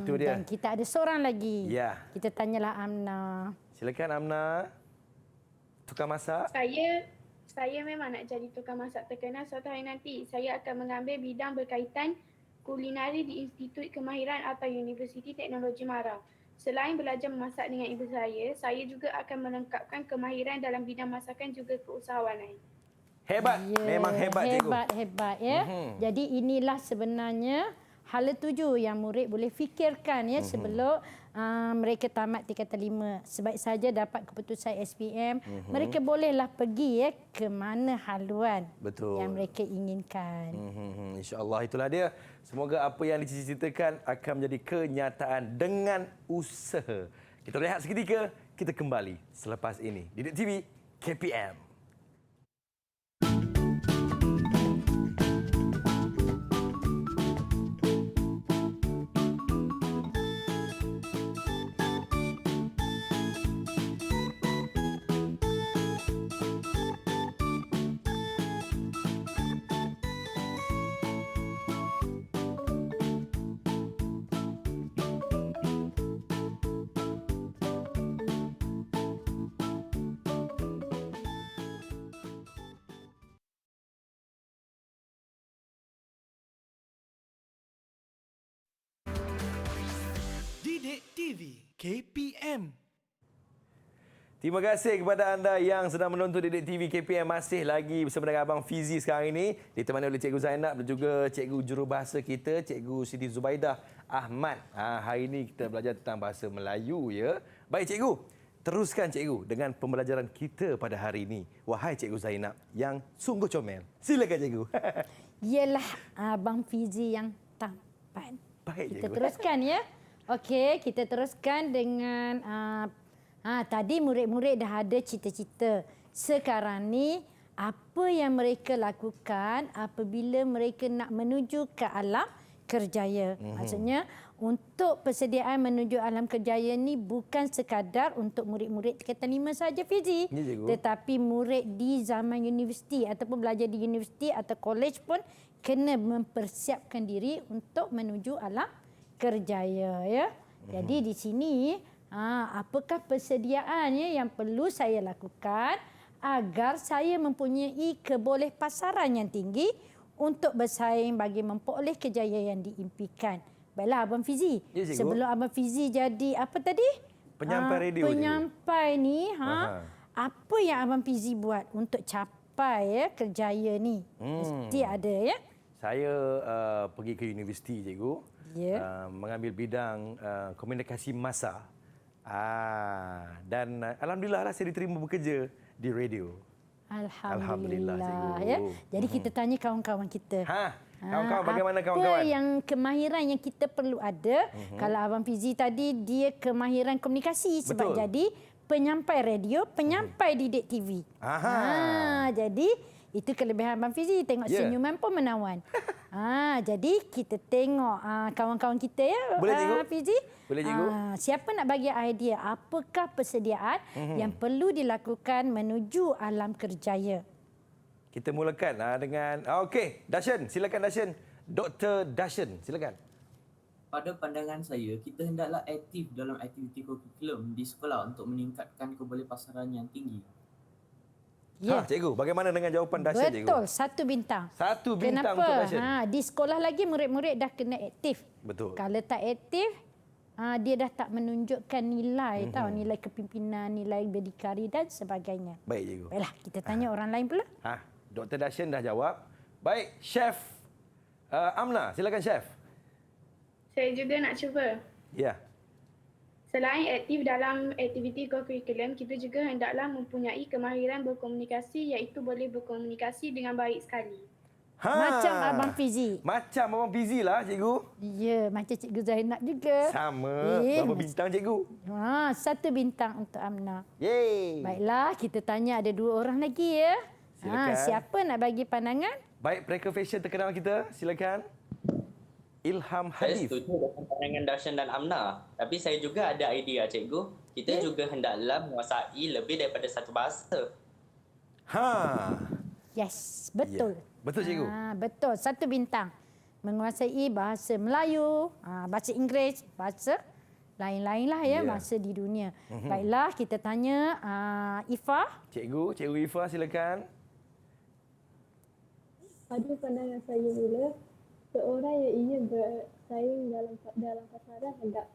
S2: itu dia.
S3: Dan kita ada seorang lagi.
S2: Ya.
S3: Kita tanyalah Amna.
S2: Silakan Amna. Tukang masak.
S6: Saya memang nak jadi tukang masak terkenal suatu hari nanti. Saya akan mengambil bidang berkaitan kulinari di Institut Kemahiran atau Universiti Teknologi Mara. Selain belajar memasak dengan ibu saya juga akan melengkapkan kemahiran dalam bidang masakan juga keusahawanan.
S2: Hebat. Memang hebat, cikgu.
S3: Hebat ya. Jadi inilah sebenarnya hala tuju yang murid boleh fikirkan ya sebelum mereka tamat tingkatan 5. Sebaik saja dapat keputusan SPM, mereka bolehlah pergi ya ke mana haluan
S2: Betul.
S3: yang mereka inginkan.
S2: InsyaAllah itulah dia. Semoga apa yang dicita-citakan akan menjadi kenyataan dengan usaha. Kita rehat seketika, kita kembali selepas ini. Didik TV KPM.
S1: Didik TV KPM.
S2: Terima kasih kepada anda yang sedang menonton Didik TV KPM. Masih lagi bersama dengan Abang Fizi sekarang ini. Ditemani oleh Cikgu Zainab dan juga Cikgu Jurubahasa kita, Cikgu Siti Zubaidah Ahmad. Hari ini kita belajar tentang bahasa Melayu ya. Baik Cikgu, teruskan Cikgu dengan pembelajaran kita pada hari ini. Wahai Cikgu Zainab yang sungguh comel. Silakan Cikgu.
S3: Ialah Abang Fizi yang tampan.
S2: Baik
S3: Kita
S2: Cikgu.
S3: teruskan ya. Okey, kita teruskan dengan tadi murid-murid dah ada cita-cita. Sekarang ni apa yang mereka lakukan apabila mereka nak menuju ke alam kerjaya. Maksudnya untuk persediaan menuju alam kerjaya ni bukan sekadar untuk murid-murid tingkatan 5 saja Fizi.
S2: Ya, cikgu.
S3: Tetapi murid di zaman universiti ataupun belajar di universiti atau kolej pun kena mempersiapkan diri untuk menuju alam kerjaya ya. Jadi di sini apakah persediaannya yang perlu saya lakukan agar saya mempunyai kebolehpasaran yang tinggi untuk bersaing bagi memperoleh kejayaan yang diimpikan. Baiklah Abang Fizi.
S2: Ya, cikgu.
S3: Sebelum Abang Fizi jadi apa tadi?
S2: Penyampai radio, cikgu.
S3: Penyampai ni apa yang Abang Fizi buat untuk capai ya kerjaya ni? Mesti ada ya.
S2: Saya pergi ke universiti Cikgu.
S3: Ya.
S2: Mengambil bidang komunikasi massa. Dan alhamdulillah lah saya diterima bekerja di radio. Alhamdulillah,
S3: Alhamdulillah
S2: cikgu.
S3: ya. Jadi kita tanya kawan-kawan kita.
S2: Kawan-kawan bagaimana kawan-kawan?
S3: Apa yang kemahiran yang kita perlu ada? Kalau Abang Fizi tadi dia kemahiran komunikasi sebab
S2: Betul.
S3: jadi penyampai radio, penyampai didik TV. Jadi itu kelebihan Abang Fizi, tengok senyuman pun menawan. Jadi kita tengok kawan-kawan kita ya.
S2: Boleh, cikgu?
S3: Fizi.
S2: Boleh, cikgu?
S3: Siapa nak bagi idea apakah persediaan yang perlu dilakukan menuju alam kerjaya?
S2: Kita mulakan dengan okey, Dashan, silakan Dashan. Dr. Dashan, silakan.
S7: pada pandangan saya, kita hendaklah aktif dalam aktiviti kurikulum di sekolah untuk meningkatkan kebolehpasaran yang tinggi.
S3: Ya.
S2: Cikgu, bagaimana dengan jawapan dahsyat cikgu?
S3: Betul, 1 bintang.
S2: Satu bintang
S3: Kenapa?
S2: untuk dahsyat.
S3: Di sekolah lagi murid-murid dah kena aktif.
S2: Betul.
S3: Kalau tak aktif, dia dah tak menunjukkan nilai tahu, nilai kepimpinan, nilai berdikari dan sebagainya.
S2: Baik cikgu.
S3: Baiklah, kita tanya orang lain pula.
S2: Dr. Dashan dah jawab. Baik, Chef Amna, silakan Chef.
S6: Saya juga nak cuba.
S2: Ya.
S6: Selain aktif dalam aktiviti kurikulum, kita juga hendaklah mempunyai kemahiran berkomunikasi iaitu boleh berkomunikasi dengan baik sekali.
S3: Macam Abang Fizi.
S2: Macam Abang Fizi lah cikgu.
S3: Ya, macam Cikgu Zainab juga.
S2: Sama. Berapa bintang cikgu?
S3: 1 bintang untuk Amna.
S2: Yeay.
S3: Baiklah, kita tanya ada 2 orang lagi ya.
S2: Silakan.
S3: Siapa nak bagi pandangan?
S2: Baik, pelakon fashion terkenal kita. Silakan. Ilham
S5: Saya
S2: Hadif.
S5: setuju dengan pandangan Darshan dan Amna. Tapi saya juga ada idea, cikgu. Kita juga hendaklah menguasai lebih daripada satu bahasa.
S3: Yes, betul.
S2: Ya. Betul cikgu.
S3: Betul, 1 bintang. Menguasai bahasa Melayu, bahasa Inggeris, bahasa lain-lain lah ya, bahasa di dunia. Baiklah, kita tanya Ifah.
S2: Cikgu Ifah silakan.
S4: Pada pandangan saya mula, seorang yang ingin bersaing dalam pasaran hendak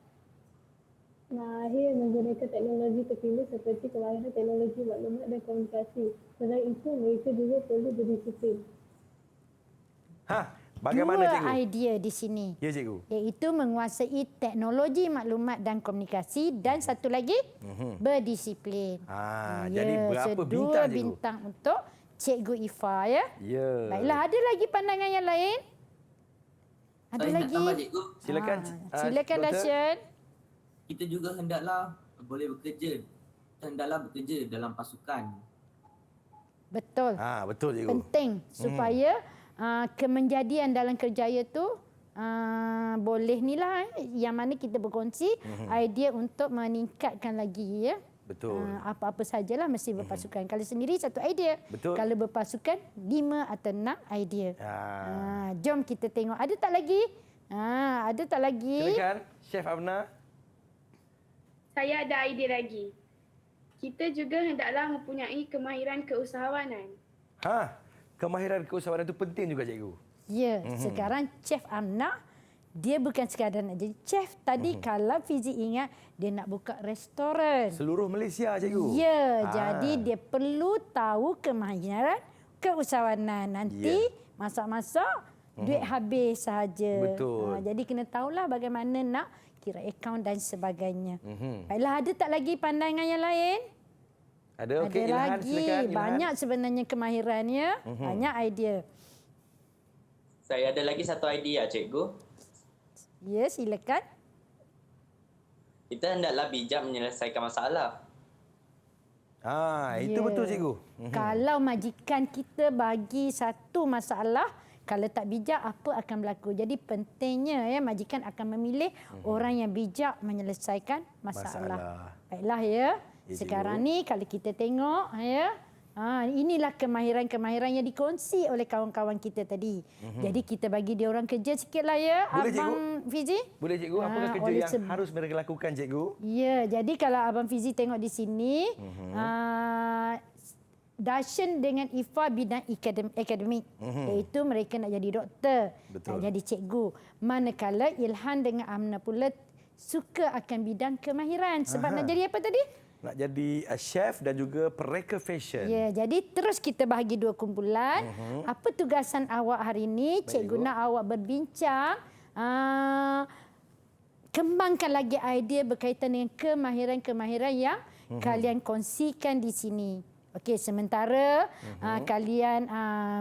S4: mahir menggunakan teknologi terkini seperti kemahiran teknologi maklumat dan komunikasi. Selain itu, mereka juga perlu berdisiplin.
S2: Bagaimana
S3: 2
S2: cikgu?
S3: idea di sini.
S2: Ya cikgu.
S3: Iaitu menguasai teknologi maklumat dan komunikasi dan satu lagi berdisiplin.
S2: Jadi berapa bintang cikgu?
S3: 2 bintang untuk Cikgu Ifah ya.
S2: Ya.
S3: Baiklah, ada lagi pandangan yang lain? Ada
S7: Saya nak
S3: lagi?
S7: tambah, cikgu.
S2: Silakan.
S3: Silakan
S2: Doktor.
S3: Dasyan.
S7: Kita juga hendaklah boleh bekerja. Kita hendaklah bekerja dalam pasukan.
S3: Betul.
S2: Betul cikgu.
S3: Penting supaya kemenjadian dalam kerjaya tu boleh ni lah yang mana kita berkongsi idea untuk meningkatkan lagi ya.
S2: Betul.
S3: Apa-apa sajalah mesti berpasukan. Kalau sendiri 1 idea.
S2: Betul.
S3: Kalau berpasukan 5 atau 6 idea. Jom kita tengok. Ada tak lagi? Ada tak lagi?
S2: Silakan Chef Amna.
S6: Saya ada idea lagi. Kita juga hendaklah mempunyai kemahiran keusahawanan.
S2: Kemahiran keusahawanan itu penting juga cikgu.
S3: Ya, sekarang Chef Amna dia bukan sekadar nak jadi chef. Tadi kalau Fizi ingat dia nak buka restoran.
S2: Seluruh Malaysia cikgu.
S3: Ya, jadi dia perlu tahu kemahiran keusahawanan. Nanti masak-masak duit habis sahaja.
S2: Betul.
S3: Jadi kena tahulah bagaimana nak kira akaun dan sebagainya. Baiklah, ada tak lagi pandangan yang lain?
S2: Ada, okey.
S3: Ada
S2: Ilhan,
S3: lagi.
S2: silakan. Ilhan.
S3: Banyak sebenarnya kemahirannya. Banyak idea.
S5: Saya ada lagi satu idea, cikgu.
S3: Ya, silakan.
S5: Kita hendaklah bijak menyelesaikan masalah.
S2: Itu betul cikgu.
S3: Kalau majikan kita bagi satu masalah, kalau tak bijak apa akan berlaku. Jadi pentingnya ya majikan akan memilih orang yang bijak menyelesaikan masalah. Baiklah ya. Sekarang ni kalau kita tengok ya, inilah kemahiran-kemahiran yang dikongsi oleh kawan-kawan kita tadi. Jadi kita bagi dia orang kerja sikitlah ya.
S2: Boleh,
S3: Abang Fizi?
S2: Boleh cikgu, apakah kerja yang harus mereka lakukan cikgu?
S3: Ya, jadi kalau Abang Fizi tengok di sini, Dashan dengan Ifah bidang akademik. Iaitu mereka nak jadi doktor, nak jadi cikgu. Manakala Ilhan dengan Amna pula suka akan bidang kemahiran. Sebab nak jadi apa tadi?
S2: Nak jadi chef dan juga pereka fashion.
S3: Ya, jadi terus kita bahagi 2 kumpulan. Apa tugasan awak hari ini? Cikgu nak awak berbincang. Kembangkan lagi idea berkaitan dengan kemahiran-kemahiran yang kalian kongsikan di sini. Okey, sementara kalian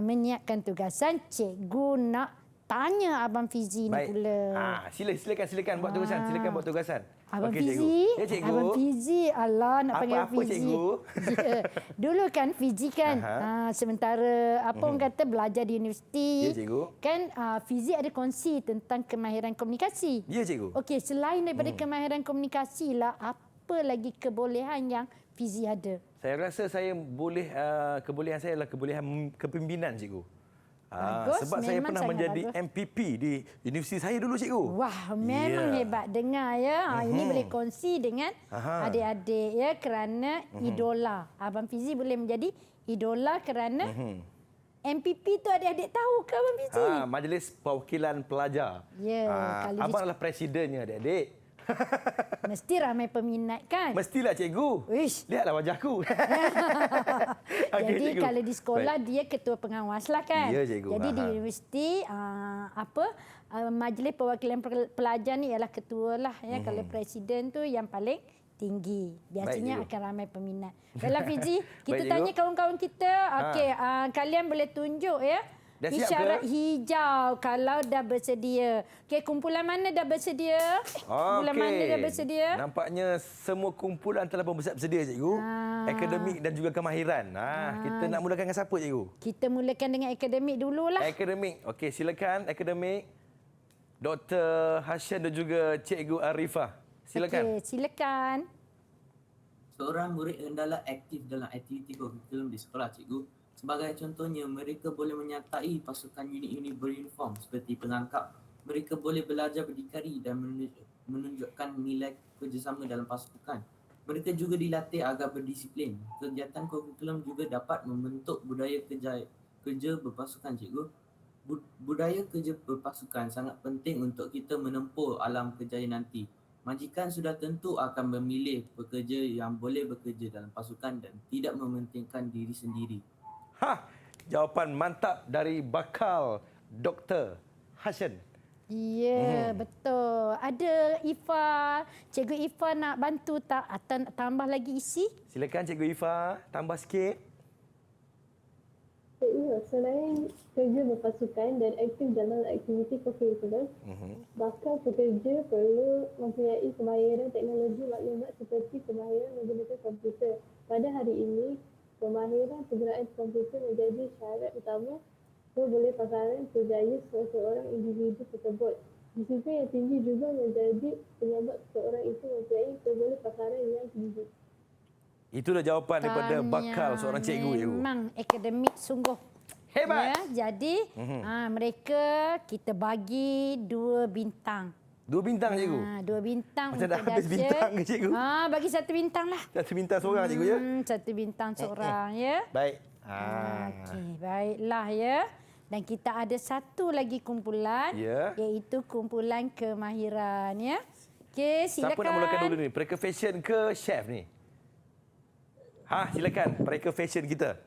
S3: menyiapkan tugasan, cikgu nak tanya Abang Fizi ni pula.
S2: Silakan buat tugasan. Silakan buat tugasan.
S3: Abang
S2: Okey,
S3: Fizi,
S2: cikgu. Ya, cikgu.
S3: Abang Fizi, Allah nak panggil
S2: Apa-apa,
S3: Fizi.
S2: cikgu?
S3: Ya. Dulu kan Fizi kan, sementara orang kata belajar di universiti.
S2: Ya, cikgu.
S3: Kan Fizi ada kongsi tentang kemahiran komunikasi.
S2: Ya, cikgu.
S3: Okey, selain daripada kemahiran komunikasi lah, apa lagi kebolehan yang Fizi ada?
S2: Saya rasa saya boleh kebolehan saya adalah kebolehan kepimpinan cikgu.
S3: Bagus,
S2: sebab saya
S3: memang
S2: pernah
S3: sangat
S2: menjadi
S3: bagus.
S2: MPP di universiti saya dulu, cikgu.
S3: Wah, memang hebat dengar ya. Ini boleh kongsi dengan adik-adik ya kerana idola. Abang Fizi boleh menjadi idola kerana MPP tu adik-adik tahu ke Abang Fizi?
S2: Majlis Perwakilan Pelajar.
S3: Ya, kalau
S2: Abang adalah presidennya, adik-adik.
S3: mesti ramai peminat kan?
S2: Mestilah, cikgu.
S3: Wish.
S2: Lihatlah wajahku. Okey,
S3: Jadi
S2: cikgu.
S3: kalau di sekolah
S2: Baik.
S3: dia ketua pengawas lah kan.
S2: Ya, cikgu.
S3: Jadi di universiti majlis perwakilan pelajar ni ialah ketua lah ya. Kalau presiden tu yang paling tinggi. Biasanya
S2: Baik, cikgu.
S3: akan ramai peminat. Baiklah Fizi, kita
S2: Baik,
S3: tanya
S2: cikgu.
S3: kawan-kawan kita. Okey, kalian boleh tunjuk ya.
S2: Dah siap
S3: Isyarat
S2: ke?
S3: hijau kalau dah bersedia. Okey, kumpulan mana dah bersedia? Kumpulan mana dah bersedia?
S2: Nampaknya semua kumpulan telah pun bersedia, cikgu. Akademik dan juga kemahiran. Kita nak mulakan dengan siapa, cikgu?
S3: Kita mulakan dengan akademik dululah.
S2: Akademik. Okey, silakan akademik. Dr. Hashim dan juga Cikgu Arifah. Silakan.
S3: Okey, silakan.
S7: Seorang murid hendaklah aktif dalam aktiviti kurikulum di sekolah, cikgu. Sebagai contohnya, mereka boleh menyertai pasukan unit-unit beruniform seperti pengangkap. Mereka boleh belajar berdikari dan menunjukkan nilai kerjasama dalam pasukan. Mereka juga dilatih agar berdisiplin. Kegiatan kurikulum juga dapat membentuk budaya kerja berpasukan, cikgu. Budaya kerja berpasukan sangat penting untuk kita menempuh alam kerjaya nanti. Majikan sudah tentu akan memilih pekerja yang boleh bekerja dalam pasukan dan tidak mementingkan diri sendiri.
S2: Jawapan mantap dari bakal Dr. Hashim.
S3: Ya, betul. Ada Ifa, Cikgu Ifa nak bantu tak atau nak tambah lagi isi?
S2: Silakan Cikgu Ifa, tambah sikit.
S4: Ya, selain kerja berpasukan dan aktif dalam aktiviti kurikulum, bakal pekerja perlu mempunyai kemahiran teknologi maklumat seperti kemahiran menggunakan komputer. Pada hari ini, kemahiran penggunaan komputer menjadi syarat utama boleh pasaran kerjaya seseorang individu tersebut. Disiplin yang tinggi juga menjadi penyebab seseorang itu mempunyai boleh pasaran yang tinggi.
S2: Itulah jawapan daripada bakal seorang cikgu, cikgu.
S3: Memang akademik sungguh.
S2: Hebat.
S3: Ya, jadi mereka kita bagi 2 bintang.
S2: 2 bintang, cikgu.
S3: 2 bintang
S2: Macam dah
S3: untuk
S2: habis
S3: Dajjal.
S2: bintang ke, cikgu?
S3: Bagi 1 bintang lah.
S2: 1 bintang seorang, cikgu, ya?
S3: 1 bintang seorang, ya.
S2: Baik.
S3: Okey, baiklah ya. Dan kita ada satu lagi kumpulan,
S2: Ya.
S3: iaitu kumpulan kemahiran, ya. Okey, silakan.
S2: Siapa nak mulakan dulu ni? Mereka fashion ke chef ni? Silakan. Mereka fashion kita.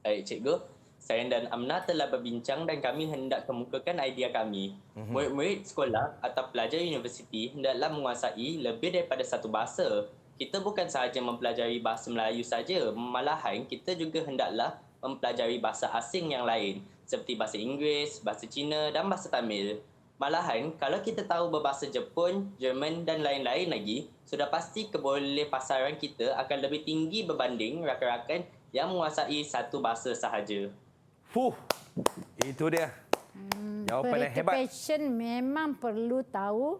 S5: Baik, cikgu. Saya dan Amna telah berbincang dan kami hendak kemukakan idea kami. Murid-murid sekolah atau pelajar universiti hendaklah menguasai lebih daripada satu bahasa. Kita bukan sahaja mempelajari bahasa Melayu saja, malahan kita juga hendaklah mempelajari bahasa asing yang lain seperti bahasa Inggeris, bahasa Cina dan bahasa Tamil. Malahan, kalau kita tahu berbahasa Jepun, Jerman dan lain-lain lagi, sudah pasti kebolehpasaran kita akan lebih tinggi berbanding rakan-rakan yang menguasai satu bahasa sahaja.
S2: Itu dia. Jawapan yang hebat.
S3: Passion memang perlu tahu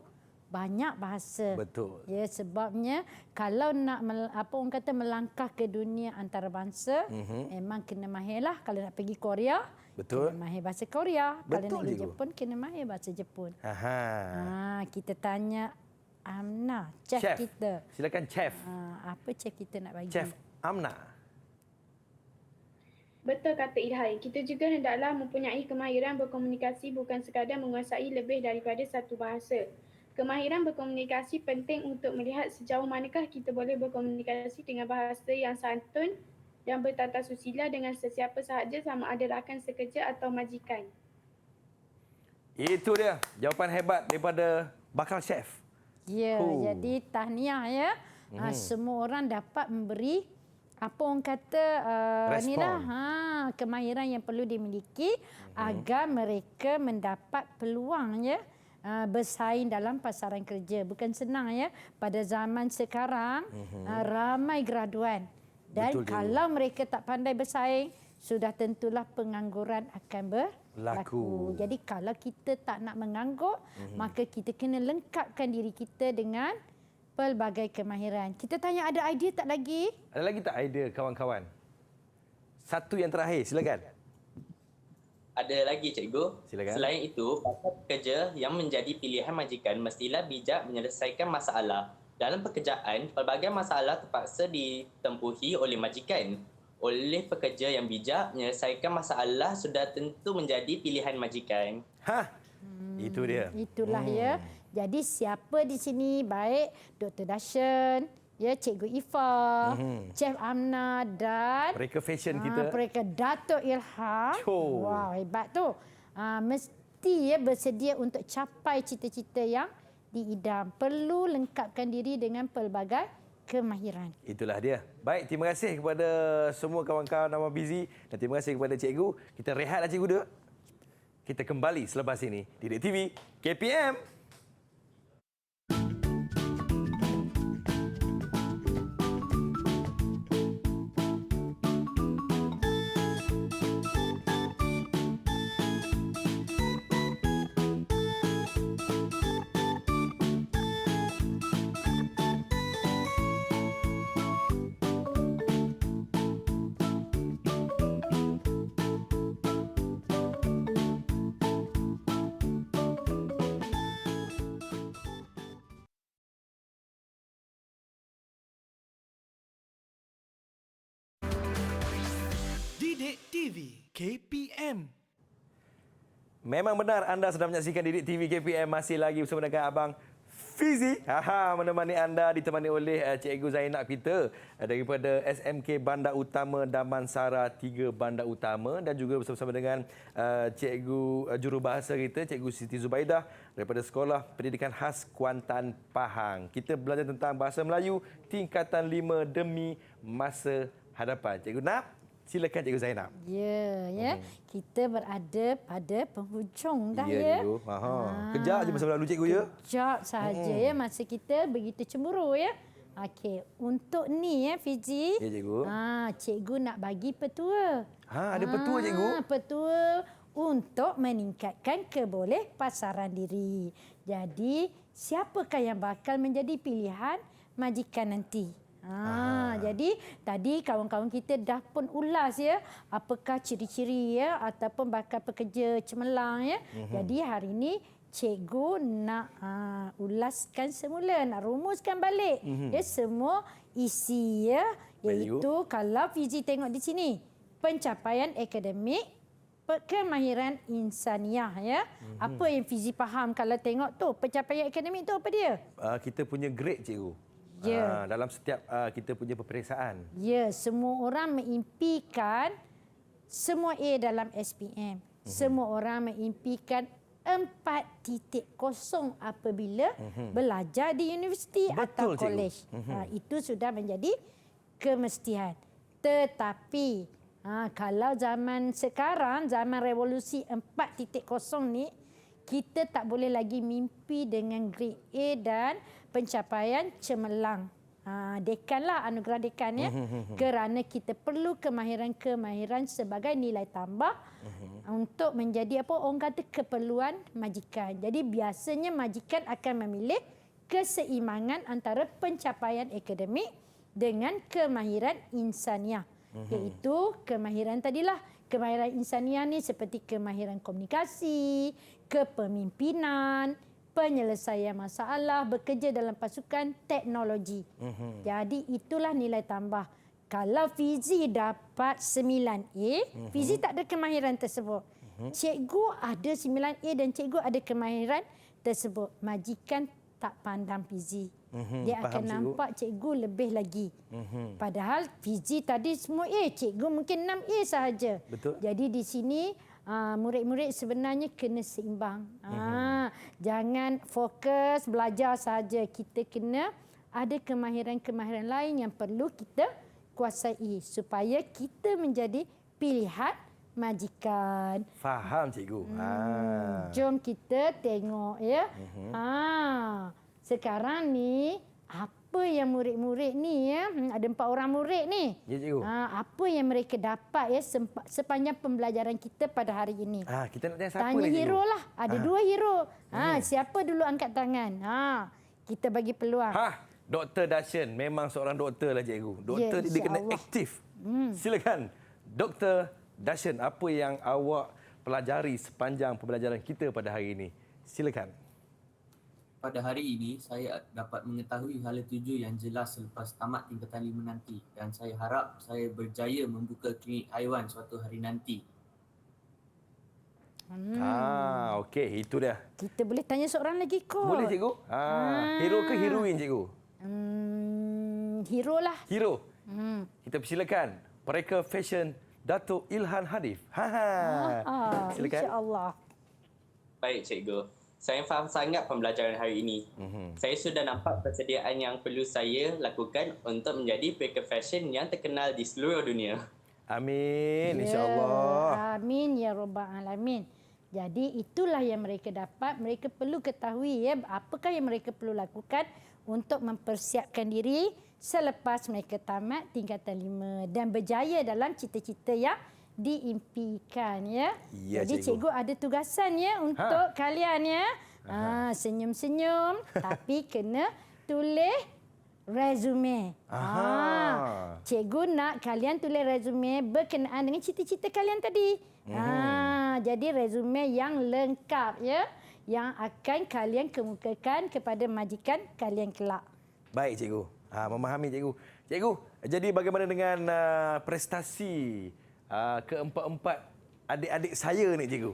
S3: banyak bahasa.
S2: Betul.
S3: Ya, sebabnya kalau nak orang kata melangkah ke dunia antarabangsa, memang kena mahirlah. Kalau nak pergi Korea,
S2: Betul.
S3: kena mahir bahasa Korea. Kalau
S2: Betul,
S3: nak pergi
S2: cikgu.
S3: Jepun, kena mahir bahasa Jepun. Kita tanya Amna, chef kita.
S2: Silakan chef.
S3: Apa chef kita nak bagi?
S2: Chef Amna.
S6: Betul kata Ilhai, kita juga hendaklah mempunyai kemahiran berkomunikasi bukan sekadar menguasai lebih daripada satu bahasa. Kemahiran berkomunikasi penting untuk melihat sejauh manakah kita boleh berkomunikasi dengan bahasa yang santun dan bertata susila dengan sesiapa sahaja sama ada rakan sekerja atau majikan.
S2: Itu dia jawapan hebat daripada bakal chef.
S3: Ya, jadi tahniah ya. Semua orang dapat memberi apa orang kata inilah kemahiran yang perlu dimiliki agar mereka mendapat peluang ya bersaing dalam pasaran kerja. Bukan senang ya pada zaman sekarang ramai graduan dan
S2: Betul,
S3: kalau mereka tak pandai bersaing sudah tentulah pengangguran akan berlaku. Jadi kalau kita tak nak menganggur maka kita kena lengkapkan diri kita dengan pelbagai kemahiran. Kita tanya ada idea tak lagi?
S2: Ada lagi tak idea kawan-kawan? Satu yang terakhir, silakan.
S5: Ada lagi cikgu.
S2: Silakan.
S5: Selain itu, para pekerja yang menjadi pilihan majikan mestilah bijak menyelesaikan masalah. Dalam pekerjaan, pelbagai masalah terpaksa ditempuhi oleh majikan. Oleh pekerja yang bijak menyelesaikan masalah sudah tentu menjadi pilihan majikan.
S2: Itu dia.
S3: Itulah ya. Jadi siapa di sini baik Dr. Dashen, ya Cikgu Ifa, Chef Amna dan
S2: Mereka fashion kita.
S3: mereka Dato' Ilham.
S2: Cool.
S3: Wow, hebat tu. Mesti ya bersedia untuk capai cita-cita yang diidam. Perlu lengkapkan diri dengan pelbagai kemahiran.
S2: Itulah dia. Baik, terima kasih kepada semua kawan-kawan nama Busy dan terima kasih kepada cikgu. Kita rehatlah cikgu dia. Kita kembali selepas ini di Didik TV KPM.
S1: Didik TV KPM.
S2: Memang benar anda sedang menyaksikan Didik TV KPM, masih lagi bersama dengan Abang Fizi. Menemani anda, ditemani oleh Cikgu Zainab kita daripada SMK Bandar Utama Damansara 3 Bandar Utama dan juga bersama-sama dengan Cikgu Jurubahasa kita, Cikgu Siti Zubaidah daripada Sekolah Pendidikan Khas Kuantan, Pahang. Kita belajar tentang bahasa Melayu tingkatan 5 demi masa hadapan. Cikgu Nap, silakan Cikgu Zainab.
S3: Ya. Kita berada pada penghujung dah
S2: Ya,
S3: ya.
S2: cikgu. Kejap je masa lalu cikgu ya.
S3: Kejap sahaja ya masa kita begitu cemburu ya. Okey, untuk ni ya Fizi.
S2: Ya, cikgu.
S3: Cikgu nak bagi petua.
S2: Ada petua cikgu?
S3: Petua untuk meningkatkan kebolehpasaran diri. Jadi, siapakah yang bakal menjadi pilihan majikan nanti? Jadi tadi kawan-kawan kita dah pun ulas ya apakah ciri-ciri ya ataupun bakal pekerja cemerlang ya. Jadi hari ini cikgu nak ulaskan semula, nak rumuskan balik ya semua isi ya, iaitu kalau Fizi tengok di sini pencapaian akademik, kemahiran insaniah ya. Apa yang Fizi faham kalau tengok tu pencapaian akademik tu apa dia?
S2: Kita punya grade cikgu.
S3: Ya.
S2: Dalam setiap kita punya peperiksaan.
S3: Ya, semua orang mengimpikan semua A dalam SPM. Semua orang mengimpikan 4.0 apabila belajar di universiti atau
S2: Betul,
S3: kolej. Itu sudah menjadi kemestian. Tetapi kalau zaman sekarang, zaman revolusi 4.0 ni, kita tak boleh lagi mimpi dengan grade A dan pencapaian cemerlang. Dekan lah, anugerah dekan ya. Kerana kita perlu kemahiran-kemahiran sebagai nilai tambah untuk menjadi apa orang kata keperluan majikan. Jadi biasanya majikan akan memilih keseimbangan antara pencapaian akademik dengan kemahiran insaniah. Iaitu kemahiran tadilah. Kemahiran insaniah ni seperti kemahiran komunikasi, kepemimpinan, penyelesaian masalah, bekerja dalam pasukan, teknologi. Jadi itulah nilai tambah. Kalau Fizi dapat 9A, Fizi tak ada kemahiran tersebut. Cikgu ada 9A dan cikgu ada kemahiran tersebut. Majikan tak pandang Fizi. Dia akan nampak cikgu lebih lagi. Padahal Fizi tadi semua A, cikgu mungkin 6A sahaja.
S2: Betul.
S3: Jadi di sini murid-murid sebenarnya kena seimbang. Jangan fokus belajar saja. Kita kena ada kemahiran-kemahiran lain yang perlu kita kuasai supaya kita menjadi pilihan majikan.
S2: Faham cikgu.
S3: Jom kita tengok ya. Sekarang ni apa yang murid-murid ni ya, ada 4 orang murid ni.
S2: Ya cikgu.
S3: Apa yang mereka dapat ya sepanjang pembelajaran kita pada hari ini.
S2: Kita nak tanya siapa
S3: Tanya
S2: ni cikgu?
S3: hero lah. Ada 2 hero. Siapa dulu angkat tangan? Kita bagi peluang.
S2: Dr. Dashen memang seorang doktor lah cikgu. Doktor
S3: Ya,
S2: dia kena
S3: insya-Allah.
S2: aktif. Silakan. Dr. Dashen, apa yang awak pelajari sepanjang pembelajaran kita pada hari ini? Silakan.
S7: Pada hari ini, saya dapat mengetahui hala tuju yang jelas selepas tamat tingkatan 5 nanti dan saya harap saya berjaya membuka klinik haiwan suatu hari nanti.
S2: Okey, itu dia.
S3: Kita boleh tanya seorang lagi kot.
S2: Boleh cikgu? Hero ke heroin cikgu?
S3: Hero lah.
S2: Hero. Kita persilakan Mereka Fashion Datuk Ilhan Hadif. Silakan.
S3: InsyaAllah.
S5: Baik cikgu. Saya faham sangat pembelajaran hari ini. Saya sudah nampak persediaan yang perlu saya lakukan untuk menjadi peker fashion yang terkenal di seluruh dunia.
S2: Amin, insya-Allah.
S3: Amin ya rabbal alamin. Jadi itulah yang mereka dapat, mereka perlu ketahui ya apakah yang mereka perlu lakukan untuk mempersiapkan diri selepas mereka tamat tingkatan 5 dan berjaya dalam cita-cita yang diimpikan ya. Jadi cikgu ada tugasan ya untuk kalian ya. Senyum-senyum tapi kena tulis resume. Cikgu nak kalian tulis resume berkenaan dengan cita-cita kalian tadi. Jadi resume yang lengkap ya yang akan kalian kemukakan kepada majikan kalian kelak.
S2: Baik cikgu. Memahami cikgu. Cikgu, jadi bagaimana dengan prestasi keempat-empat adik-adik saya ni cikgu?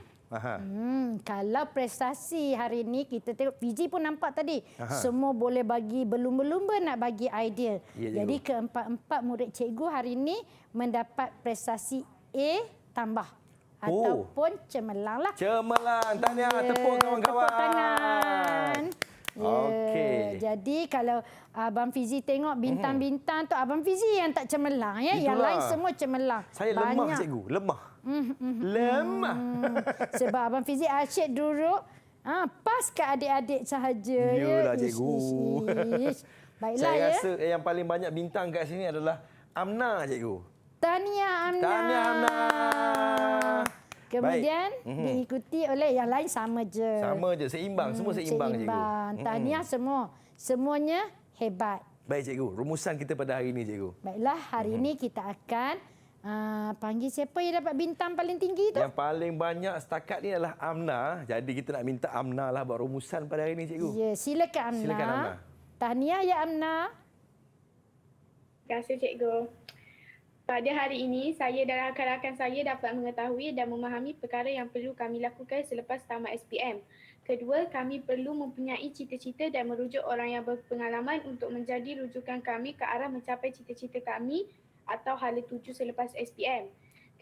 S3: Kalau prestasi hari ini kita tengok Fiji pun nampak tadi. Semua boleh bagi berlumba-lumba nak bagi idea.
S2: Ya,
S3: jadi keempat-empat murid cikgu hari ini mendapat prestasi A tambah. Ataupun cemerlang lah.
S2: Cemerlang. Tahniah, tepuk kawan-kawan.
S3: Tepuk tangan.
S2: Okey.
S3: Jadi kalau Abang Fizi tengok bintang-bintang tu Abang Fizi yang tak cemerlang ya. Yang lain semua cemerlang.
S2: Saya lemah cikgu, lemah. Lemah.
S3: Sebab Abang Fizi asyik duduk pas ke adik-adik sahaja.
S2: Yalah cikgu.
S3: Baiklah
S2: saya
S3: ya.
S2: rasa yang paling banyak bintang kat sini adalah Amna cikgu.
S3: Tahniah Amna.
S2: Tahniah Amna.
S3: Kemudian diikuti oleh yang lain sama je.
S2: Sama je, seimbang. Semua seimbang cikgu.
S3: Tahniah semua. Semuanya hebat.
S2: Baik cikgu, rumusan kita pada hari ini cikgu.
S3: Baiklah, hari ini kita akan panggil siapa yang dapat bintang paling tinggi tu?
S2: Yang paling banyak setakat ni adalah Amna. Jadi kita nak minta Amna lah buat rumusan pada hari ini cikgu.
S3: Ya, silakan Amna.
S2: Silakan Amna.
S3: Tahniah ya Amna.
S6: Terima kasih cikgu. Pada hari ini, saya dan rakan-rakan saya dapat mengetahui dan memahami perkara yang perlu kami lakukan selepas tamat SPM. Kedua, kami perlu mempunyai cita-cita dan merujuk orang yang berpengalaman untuk menjadi rujukan kami ke arah mencapai cita-cita kami atau hala tuju selepas SPM.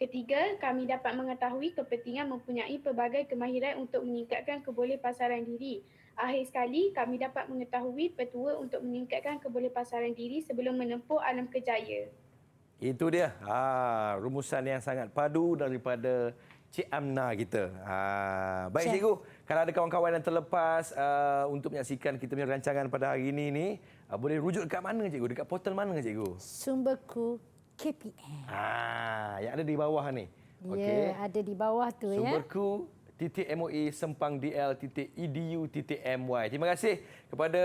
S6: Ketiga, kami dapat mengetahui kepentingan mempunyai pelbagai kemahiran untuk meningkatkan kebolehpasaran diri. Akhir sekali, kami dapat mengetahui petua untuk meningkatkan kebolehpasaran diri sebelum menempuh alam kerjaya.
S2: Itu dia. Rumusan yang sangat padu daripada Cik Amna kita. Baik cikgu, kalau ada kawan-kawan yang terlepas untuk menyaksikan kita punya rancangan pada hari ini ni, boleh rujuk dekat mana cikgu? Dekat portal mana cikgu?
S3: Sumberku KPM.
S2: Yang ada di bawah ni.
S3: Ya, ada di bawah tu ya.
S2: Sumberku .moi sempang.dl.edu.my. Terima kasih kepada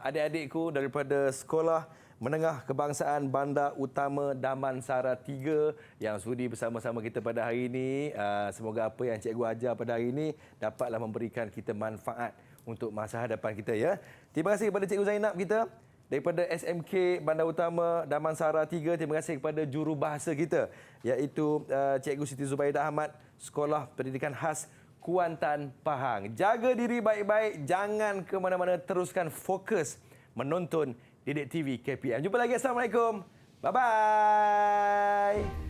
S2: adik-adikku daripada Sekolah Menengah Kebangsaan Bandar Utama Damansara 3 yang sudi bersama-sama kita pada hari ini. Semoga apa yang cikgu ajar pada hari ini dapatlah memberikan kita manfaat untuk masa hadapan kita ya. Terima kasih kepada Cikgu Zainab kita daripada SMK Bandar Utama Damansara 3. Terima kasih kepada jurubahasa kita iaitu Cikgu Siti Zubaidah Ahmad, Sekolah Pendidikan Khas Kuantan, Pahang. Jaga diri baik-baik, jangan ke mana-mana, teruskan fokus menonton Didik TV KPM. Jumpa lagi. Assalamualaikum. Bye-bye.